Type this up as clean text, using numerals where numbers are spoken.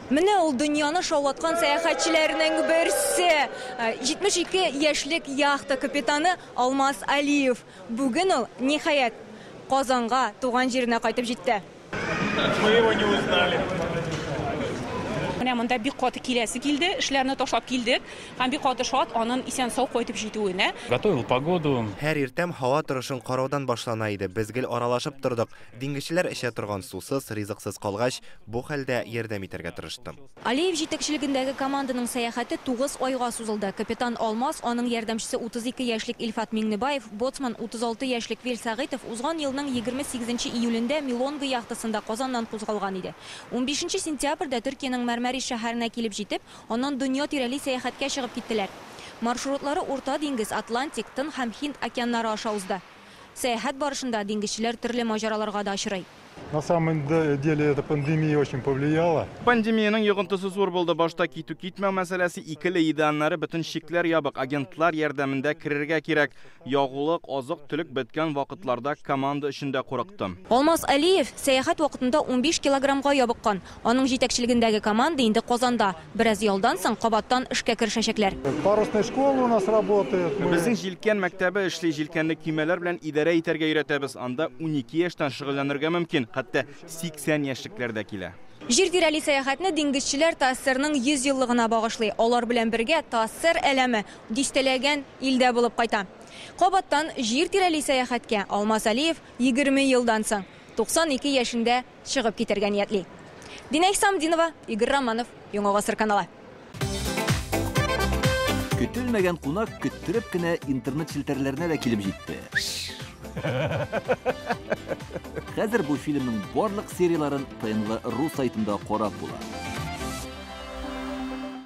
Менә ул дөньяны шаулаткан сәяхәтчеләрнең берсе. 72 яшьлек яхта капитаны Алмаз Алиев. Бүген ул ниһаять Казанга, туган җиренә кайтып җитте. Мы его не узнали. Менә монда бик каты киләсе килде, эшләрне ташлап килдек. Һәм бик каты шат аның исән-сау кайтып җитүенә. Готовил погоду. Һәр иртәм һава торышын караудан башлана иде. Без гел аралашып тордык. Диңгезчеләр эчә торган сусыз, ризыксыз калгач, бу хәлдә ярдәм итәргә тырыштым. Алиев җитәкчелегендәге команданың сәяхәте 9 айга сузылды. Капитан Алмаз, аның ярдәмчесе 32 яшьлек Илфат Миңнебаев, боцман 36 яшьлек Вил Сагыйтов узган елның 28 июлендә Милонга яхтасында Казаннан кузгалган иде. 15 сентябрьдә Төркиянең Мәрмәри шәһәренә килеп җитеп, аннан дөнья тирәли сәяхәткә чыгып киттеләр. Маршрутлары Урта диңгез, Атлантик, Тын һәм Һинд океаннары аша узды. Сәяхәт барышында диңгезчеләр төрле маҗараларга да очрый. На самом деле эта пандемия очень повлияла. Пандемияның йогынтысы зур булды. Башта китү-китмәү мәсьәләсе икеле иде. Аннары бөтен шикләр ябык. Агентлар ярдәмендә керергә кирәк. Ягулык, азык-төлек беткән вакытларда команда эшендә курыктым. Алмаз Алиев сәяхәт вакытында 15 килограммга ябыккан. Аның җитәкчелегендәге команда инде Казанда. Бераз ялдан соң кабаттан эшкә керешәчәкләр. Парусная школа у нас работает. Безнең җилкән мәктәбе эшли, җилкәнне көймәләр белән идарә итәргә өйрәтәбез. Анда 12 яшьтән шөгыльләнергә мөмкин. Хәтта 80 яшьлекләр дә килә. Җир тирәли сәяхәтне диңгезчеләр ТАССРның 100 еллыгына багышлый. Алар белән бергә ТАССР әләме дистәләгән илдә булып кайта. Кабаттан җир тирәли сәяхәткә Алмаз Алиев 20 елдан соң 92 яшендә чыгып китәргә ниятли. Динә Исамдинова, Игорь Романов, Яңа гасыр каналы. Көтелмәгән кунак көттереп кенә интернет челтәрләренә дә килеп җитте. Хәзер бу фильмның барлык серияларын ТНВ.ру сайтында карап була.